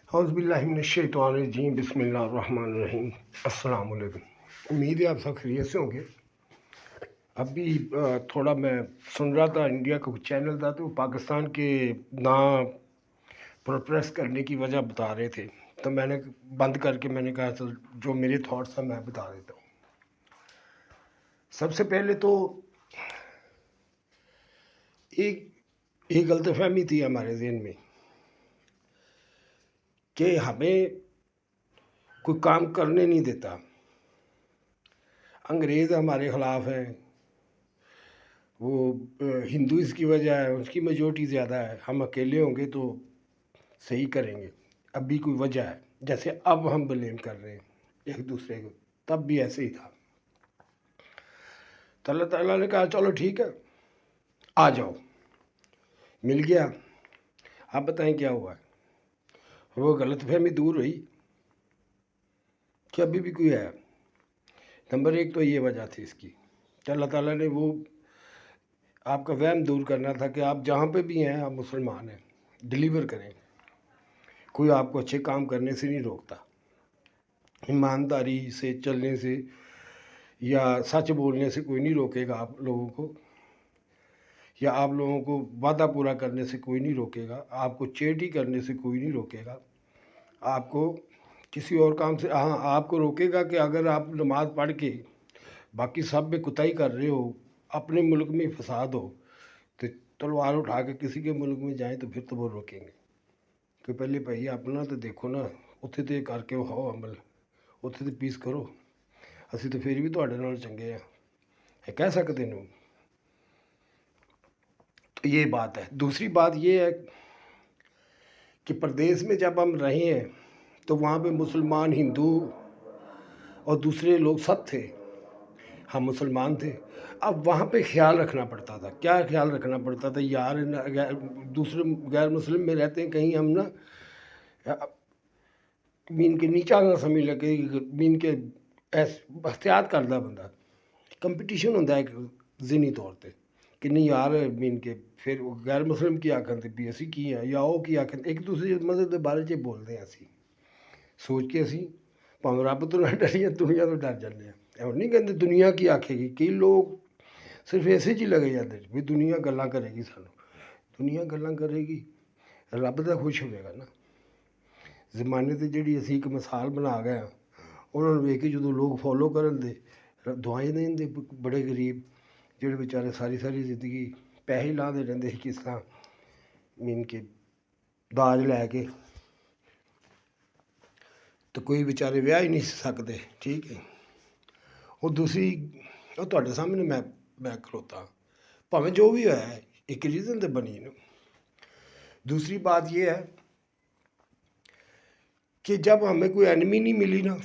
اعوذ باللہ من الشیطان الرجیم بسم اللہ الرحمن الرحیم السلام علیکم۔ امید ہے آپ سب خیریت سے ہوں گے۔ ابھی تھوڑا میں سن رہا تھا، انڈیا کا کچھ چینل تھا تو وہ پاکستان کے نا پروٹیسٹ کرنے کی وجہ بتا رہے تھے، تو میں نے بند کر کے میں نے کہا چل جو میرے تھاٹس ہیں میں بتا دیتا ہوں۔ سب سے پہلے تو ایک غلط فہمی تھی ہمارے ذہن میں کہ ہمیں کوئی کام کرنے نہیں دیتا، انگریز ہمارے خلاف ہیں، وہ ہندو اس کی وجہ ہے، اس کی میجورٹی زیادہ ہے، ہم اکیلے ہوں گے تو صحیح کریں گے۔ اب بھی کوئی وجہ ہے، جیسے اب ہم بلیم کر رہے ہیں ایک دوسرے کو، تب بھی ایسے ہی تھا۔ تو اللہ تعالیٰ نے کہا چلو ٹھیک ہے آ جاؤ، مل گیا۔ آپ بتائیں کیا ہوا ہے؟ وہ غلط فہمی دور ہوئی کہ ابھی بھی کوئی ہے؟ نمبر ایک تو یہ وجہ تھی اس کی کہ اللہ تعالیٰ نے وہ آپ کا وہم دور کرنا تھا کہ آپ جہاں پہ بھی ہیں آپ مسلمان ہیں، ڈیلیور کریں۔ کوئی آپ کو اچھے کام کرنے سے نہیں روکتا، ایمانداری سے چلنے سے یا سچ بولنے سے کوئی نہیں روکے گا آپ لوگوں کو، یا آپ لوگوں کو وعدہ پورا کرنے سے کوئی نہیں روکے گا، آپ کو چیٹی کرنے سے کوئی نہیں روکے گا، آپ کو کسی اور کام سے ہاں آپ کو روکے گا کہ اگر آپ نماز پڑھ کے باقی سب میں کوتاہی کر رہے ہو، اپنے ملک میں فساد ہو، تو تلوار اٹھا کے کسی کے ملک میں جائیں تو پھر تو وہ روکیں گے کہ پہلے بھائی اپنا تو دیکھو نا، اتنے تو کر کے ہو عمل، اتنے تو پیس کرو، اسی تو پھر بھی تھوڑے نال چنگے ہیں کہہ سکتے ہیں۔ تو یہ بات ہے۔ دوسری بات یہ ہے کہ پردیس میں جب ہم رہے ہیں تو وہاں پہ مسلمان، ہندو اور دوسرے لوگ سب تھے، ہم مسلمان تھے۔ اب وہاں پہ خیال رکھنا پڑتا تھا، کیا خیال رکھنا پڑتا تھا؟ یار دوسرے غیر مسلم میں رہتے ہیں، کہیں ہم نا مین کے نیچا نہ سمجھ لگے، مین کے احتیاط کردہ بندہ، کمپٹیشن ہوتا ہے ایک ذہنی طور پہ کہ نہیں یار مین کے پھر غیر مسلم کی آکھن تے بھی اسی کی ہے یا وہ کی آکھن، ایک دوسرے مذہب کے بارے چ بولتے ہیں اسی سوچ کے اسی پاویں رب تو نہ ڈریے دنیا تو ڈر جاتے ہیں۔ اور نہیں کہتے دنیا کی آکھے گی، کئی لوگ صرف ایسے ہی لگے جاتے بھی دنیا گلاں کرے گی، سانوں دنیا گلاں کرے گی، رب تو خوش ہوئے گا نا۔ زمانے تے جڑی اسی ایک مثال بنا گئے ہیں، انہوں نے ویکھ کے جدوں لوگ فالو کرن دے دعائیں دیں دے، بڑے غریب جڑے بیچارے ساری زندگی پیسے لا دے رہندے کس طرح مین کے داج لے کے، تو کوئی بیچارے ویاہ ہی نہیں سکتے، ٹھیک ہے۔ اور دوسری وہ تھوڑے سامنے میں کھلوتا بھاویں جو بھی ہوا ہے ایک ریزن تو بنی نا۔ دوسری بات یہ ہے کہ جب ہمیں کوئی اینمی نہیں ملی نا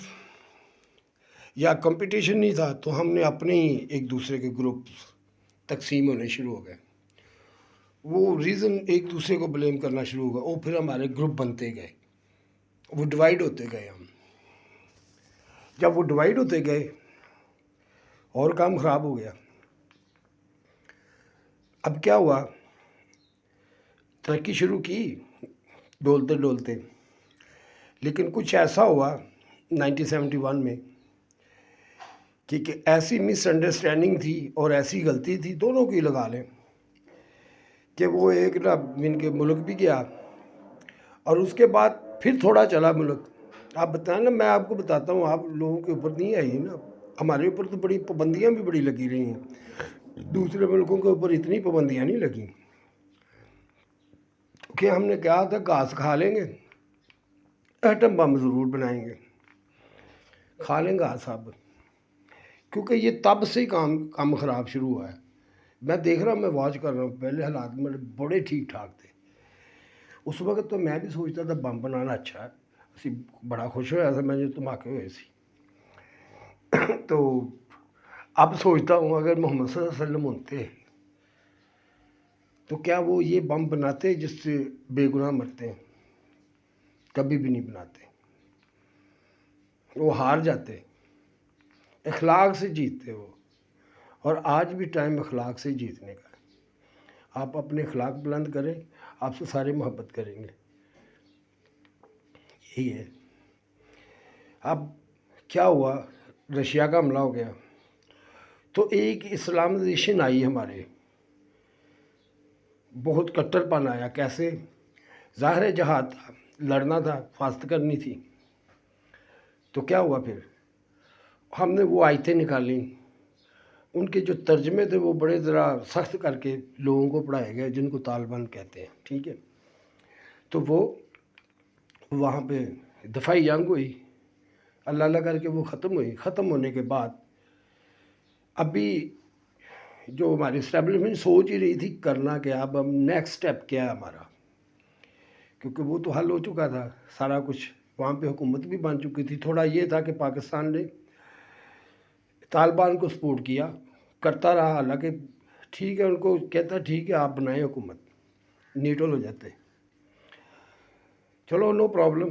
یا کمپٹیشن نہیں تھا تو ہم نے اپنے ہی ایک دوسرے کے گروپ تقسیم ہونے شروع ہو گئے، وہ ریزن ایک دوسرے کو بلیم کرنا شروع ہو گیا، وہ پھر ہمارے گروپ بنتے گئے، وہ ڈیوائیڈ ہوتے گئے۔ ہم جب وہ ڈیوائیڈ ہوتے گئے اور کام خراب ہو گیا۔ اب کیا ہوا؟ ترقی شروع کی ڈولتے لیکن کچھ ایسا ہوا 1971 میں کہ ایسی مس انڈرسٹینڈنگ تھی اور ایسی غلطی تھی، دونوں کی لگا لیں، کہ وہ ایک نا ان کے ملک بھی گیا اور اس کے بعد پھر تھوڑا چلا ملک۔ آپ بتائیں نا، میں آپ کو بتاتا ہوں، آپ لوگوں کے اوپر نہیں آئی نا، ہمارے اوپر تو بڑی پابندیاں بھی بڑی لگی رہی ہیں، دوسرے ملکوں کے اوپر اتنی پابندیاں نہیں لگیں کہ ہم نے کہا تھا گھاس کھا لیں گے، ایٹم بم ضرور بنائیں گے، کھا لیں گھاس سب، کیونکہ یہ تب سے ہی کام خراب شروع ہوا ہے۔ میں دیکھ رہا ہوں، میں واچ کر رہا ہوں، پہلے حالات میں بڑے ٹھیک ٹھاک تھے، اس وقت تو میں بھی سوچتا تھا بم بنانا اچھا ہے، اسی بڑا خوش ہوا تھا میں جو دھماکے ہوئے سی۔ تو اب سوچتا ہوں اگر محمد صلی اللہ علیہ وسلم ہوتے تو کیا وہ یہ بم بناتے جس سے بے گناہ مرتے ہیں؟ کبھی بھی نہیں بناتے، وہ ہار جاتے، اخلاق سے جیتتے وہ، اور آج بھی ٹائم اخلاق سے جیتنے کا ہے۔ آپ اپنے اخلاق بلند کریں، آپ سے سارے محبت کریں گے۔ یہی ہے. اب کیا ہوا، رشیا کا حملہ ہو گیا تو ایک اسلامائزیشن آئی ہمارے، بہت کٹر پن آیا. کیسے؟ ظاہر جہاد تھا، لڑنا تھا، حفاظت کرنی تھی. تو کیا ہوا پھر، ہم نے وہ آیتیں نکالیں، ان کے جو ترجمے تھے وہ بڑے ذرا سخت کر کے لوگوں کو پڑھائے گئے، جن کو طالبان کہتے ہیں. ٹھیک ہے، تو وہ وہاں پہ دفاعی جنگ ہوئی، اللہ اللہ کر کے وہ ختم ہوئی. ختم ہونے کے بعد ابھی جو ہماری اسٹیبلشمنٹ سوچ ہی رہی تھی کرنا کیا، اب ہم نیکسٹ سٹیپ کیا ہے ہمارا، کیونکہ وہ تو حل ہو چکا تھا سارا کچھ، وہاں پہ حکومت بھی بن چکی تھی. تھوڑا یہ تھا کہ پاکستان نے طالبان کو سپورٹ کیا، کرتا رہا، حالانکہ ٹھیک ہے ان کو کہتا ٹھیک ہے آپ بنائیں حکومت، نیوٹرل ہو جاتے. چلو نو پرابلم.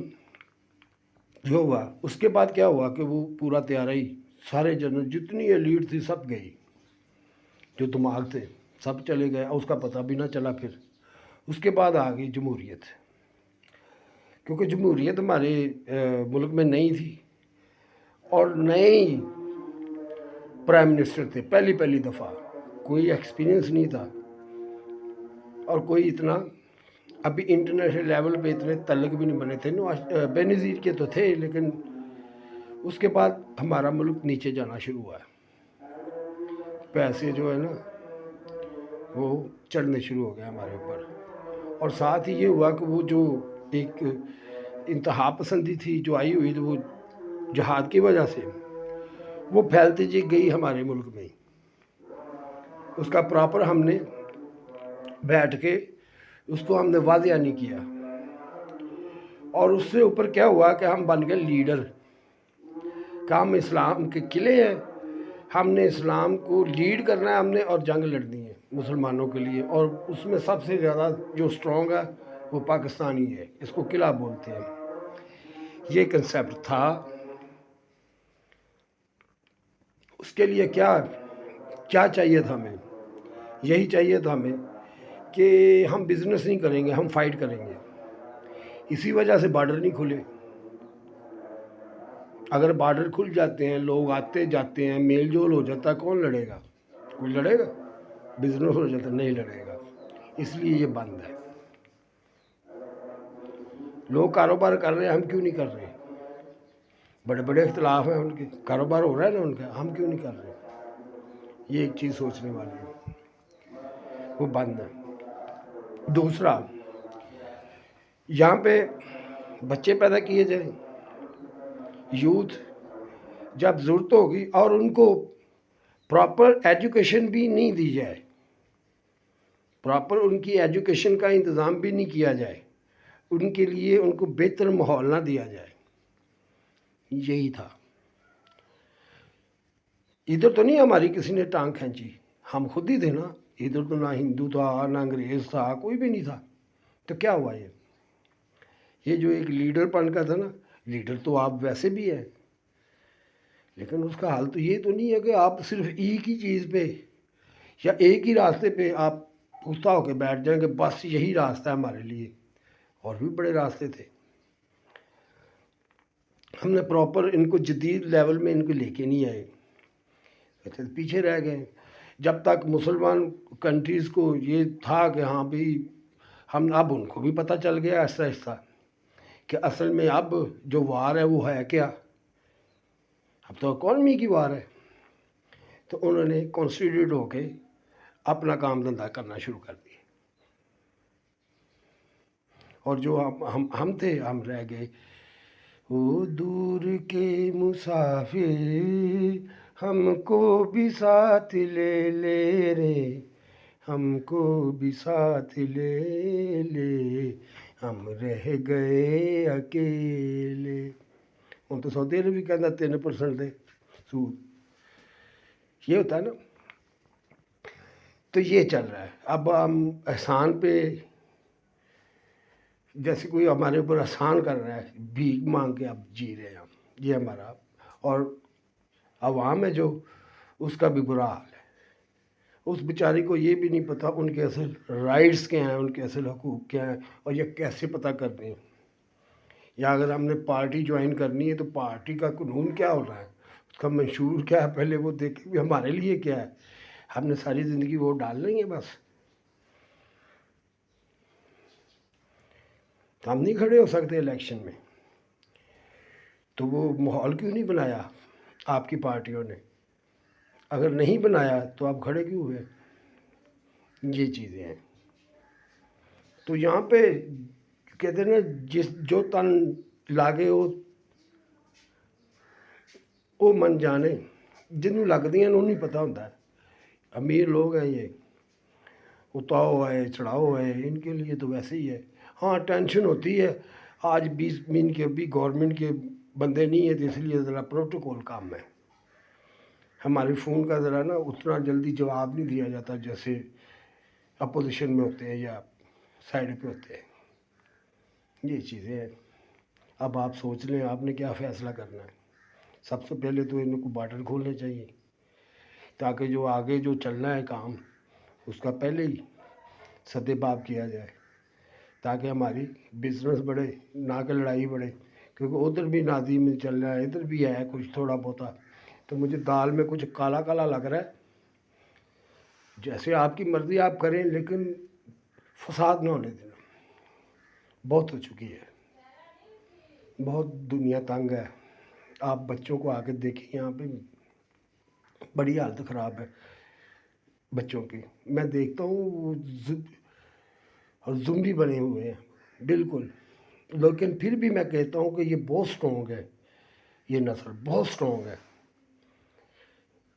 جو ہوا اس کے بعد کیا ہوا کہ وہ پورا تیار ہی، سارے جنرل جتنی ایلیٹ تھی سب گئی، جو دماغ تھے سب چلے گئے، اس کا پتہ بھی نہ چلا. پھر اس کے بعد آ گئی جمہوریت، کیونکہ جمہوریت ہمارے ملک میں نہیں تھی اور نئے ہی پرائم منسٹر تھے، پہلی دفعہ، کوئی ایکسپیرینس نہیں تھا اور کوئی اتنا ابھی انٹرنیشنل لیول پہ اتنے تعلق بھی نہیں بنے تھے. بے نظیر کے تو تھے، لیکن اس کے بعد ہمارا ملک نیچے جانا شروع ہوا ہے، پیسے جو ہے نا وہ چڑھنے شروع ہو گئے ہمارے اوپر. اور ساتھ ہی یہ ہوا کہ وہ جو ایک انتہا پسندی تھی جو آئی ہوئی تھی، وہ جہاد کی وجہ سے وہ پھیلتی جی گئی ہمارے ملک میں. اس کا پراپر ہم نے بیٹھ کے اس کو ہم نے واضح نہیں کیا، اور اس سے اوپر کیا ہوا کہ ہم بن گئے لیڈر، کہ ہم اسلام کے قلعے ہیں، ہم نے اسلام کو لیڈ کرنا ہے ہم نے، اور جنگ لڑنی ہے مسلمانوں کے لیے. اور اس میں سب سے زیادہ جو اسٹرانگ ہے وہ پاکستانی ہے، اس کو قلعہ بولتے ہیں. یہ کنسیپٹ تھا. اس کے لیے کیا چاہیے تھا ہمیں؟ یہی چاہیے تھا ہمیں کہ ہم بزنس نہیں کریں گے، ہم فائٹ کریں گے. اسی وجہ سے بارڈر نہیں کھلے. اگر بارڈر کھل جاتے ہیں، لوگ آتے جاتے ہیں، میل جول ہو جاتا ہے، کون لڑے گا؟ کوئی لڑے گا؟ بزنس ہو جاتا نہیں لڑے گا. اس لیے یہ بند ہے. لوگ کاروبار کر رہے ہیں، ہم کیوں نہیں کر رہے؟ بڑے بڑے اختلاف ہیں ان کے، کاروبار ہو رہا ہے نا ان کا، ہم کیوں نہیں کر رہے؟ یہ ایک چیز سوچنے والی ہے، وہ بند ہے. دوسرا، یہاں پہ بچے پیدا کیے جائیں، یوتھ، جب ضرورت ہوگی اور ان کو پراپر ایجوکیشن بھی نہیں دی جائے، پراپر ان کی ایجوکیشن کا انتظام بھی نہیں کیا جائے، ان کے لیے ان کو بہتر ماحول نہ دیا جائے. یہی تھا. ادھر تو نہیں ہماری کسی نے ٹانگ کھینچی، ہم خود ہی تھے نا. ادھر تو نہ ہندو تھا، نہ انگریز تھا، کوئی بھی نہیں تھا. تو کیا ہوا یہ جو ایک لیڈر پن کا تھا نا، لیڈر تو آپ ویسے بھی ہیں، لیکن اس کا حل تو یہ تو نہیں ہے کہ آپ صرف ایک ہی چیز پہ یا ایک ہی راستے پہ آپ پختہ ہو کے بیٹھ جائیں کہ بس یہی راستہ ہے ہمارے لیے. اور بھی بڑے راستے تھے. ہم نے پراپر ان کو جدید لیول میں ان کو لے کے نہیں آئے، پیچھے رہ گئے. جب تک مسلمان کنٹریز کو یہ تھا کہ ہاں بھی ہم، اب ان کو بھی پتہ چل گیا آہستہ آہستہ کہ اصل میں اب جو وار ہے وہ ہے کیا. اب تو اکانومی کی وار ہے. تو انہوں نے کانسٹیٹیوٹ ہو کے اپنا کام دھندا کرنا شروع کر دیا. اور جو ہم تھے، ہم رہ گئے. وہ دور کے مسافر ہم کو بھی ساتھ لے لے رے، ہم کو بھی ساتھ لے لے، ہم رہ گئے اکیلے. ہوں تو سعودی عرب بھی کہنا 3% دے سود، یہ ہوتا ہے نا. تو یہ چل رہا ہے. اب ہم احسان پہ، جیسے کوئی ہمارے اوپر احسان کر رہا ہے، بھیک مانگ کے اب جی رہے ہیں ہم، یہ ہمارا. اور عوام ہے جو، اس کا بھی برا حال ہے. اس بیچاری کو یہ بھی نہیں پتہ ان کے اصل رائٹس کیا ہیں، ان کے اصل حقوق کیا ہیں، اور یہ کیسے پتہ کرتے ہیں. یا اگر ہم نے پارٹی جوائن کرنی ہے تو پارٹی کا قانون کیا ہو رہا ہے، اس کا منشور کیا ہے، پہلے وہ دیکھیں بھی ہمارے لیے کیا ہے. ہم نے ساری زندگی ووٹ ڈال لیں گے بس. تو ہم نہیں کھڑے ہو سکتے الیکشن میں. تو وہ ماحول کیوں نہیں بنایا آپ کی پارٹیوں نے؟ اگر نہیں بنایا تو آپ کھڑے کیوں ہوئے؟ یہ چیزیں ہیں. تو یہاں پہ کہتے ہیں نا جو تن لاگے وہ من جانے. جنوں لگدیاں انہوں نہیں پتہ ہوتا ہے. امیر لوگ ہیں یہ، اتاؤ ہے چڑھاؤ ہے، ان کے لیے تو ویسے ہی ہے. ہاں ٹینشن ہوتی ہے. آج 20 دن کے بھی گورنمنٹ کے بندے نہیں ہیں تو اس لیے ذرا پروٹوکول کام ہے. ہمارے فون کا ذرا نا اتنا جلدی جواب نہیں دیا جاتا جیسے اپوزیشن میں ہوتے ہیں یا سائڈ پہ ہوتے ہیں. یہ چیزیں ہیں. اب آپ سوچ لیں آپ نے کیا فیصلہ کرنا ہے. سب سے پہلے تو ان کو بارڈر کھولنے چاہیے تاکہ جو آگے جو چلنا ہے کام اس کا پہلے ہی سدے باب کیا جائے تاکہ ہماری بزنس بڑھے، نہ کہ لڑائی بڑھے. کیونکہ ادھر بھی نادی میں چل رہا ہے، ادھر بھی ہے کچھ تھوڑا بہت. تو مجھے دال میں کچھ کالا کالا لگ رہا ہے. جیسے آپ کی مرضی آپ کریں لیکن فساد نہ ہونے دینا. بہت ہو چکی ہے، بہت دنیا تنگ ہے. آپ بچوں کو آ کے دیکھیں یہاں پہ بڑی حالت خراب ہے بچوں کی. میں دیکھتا ہوں وہ زمبی بنے ہوئے ہیں بالکل. لیکن پھر بھی میں کہتا ہوں کہ یہ بہت سٹرونگ ہے، یہ نسل بہت سٹرونگ ہے،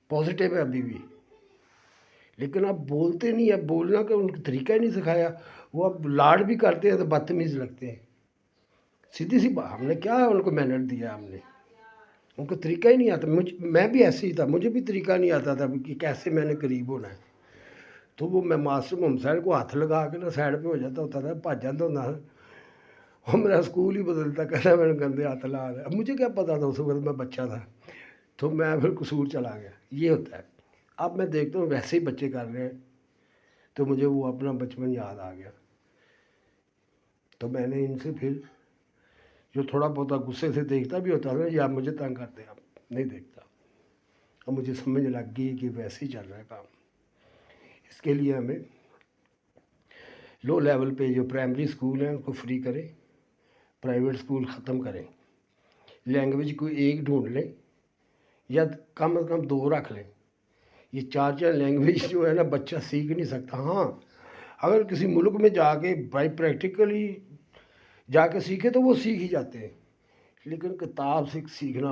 پازیٹیو ہے ابھی بھی. لیکن اب بولتے نہیں. اب بولنا کہ ان کو طریقہ ہی نہیں سکھایا. وہ اب لاڈ بھی کرتے ہیں تو بدتمیز لگتے ہیں. سیدھی سی بات، ہم نے کیا ان کو مینر دیا؟ ہم نے ان کو طریقہ ہی نہیں آتا. میں بھی ایسے ہی تھا، مجھے بھی طریقہ نہیں آتا تھا کہ کیسے میں نے قریب ہونا ہے. تو وہ میں ماسٹر محمد صاحب کو ہاتھ لگا کے نا سائڈ پہ ہو جاتا ہوتا تھا، بھاج جاتا ہوتا تھا. وہ میرا اسکول ہی بدلتا، کہتا میں نے گندے ہاتھ لگا دیا. اب مجھے کیا پتا تھا، اس وقت میں بچہ تھا. تو میں پھر قصور چلا گیا. یہ ہوتا ہے. اب میں دیکھتا ہوں ویسے ہی بچے کر رہے ہیں تو مجھے وہ اپنا بچپن یاد آ گیا. تو میں نے ان سے پھر جو تھوڑا بہت غصے سے دیکھتا بھی ہوتا تھا، یا مجھے تنگ کرتے ہیں، اب نہیں دیکھتا. اب مجھے سمجھ لگ گئی کہ ویسے ہی چل رہا ہے کام. اس کے لیے ہمیں لو لیول پہ جو پرائمری اسکول ہیں ان کو فری کریں، پرائیویٹ اسکول ختم کریں. لینگویج کو ایک ڈھونڈ لیں یا کم از کم 2 رکھ لیں. یہ 4 لینگویج جو ہے نا بچہ سیکھ نہیں سکتا. ہاں اگر کسی ملک میں جا کے بائی پریکٹیکلی جا کے سیکھے تو وہ سیکھ ہی جاتے ہیں، لیکن کتاب سے سیکھنا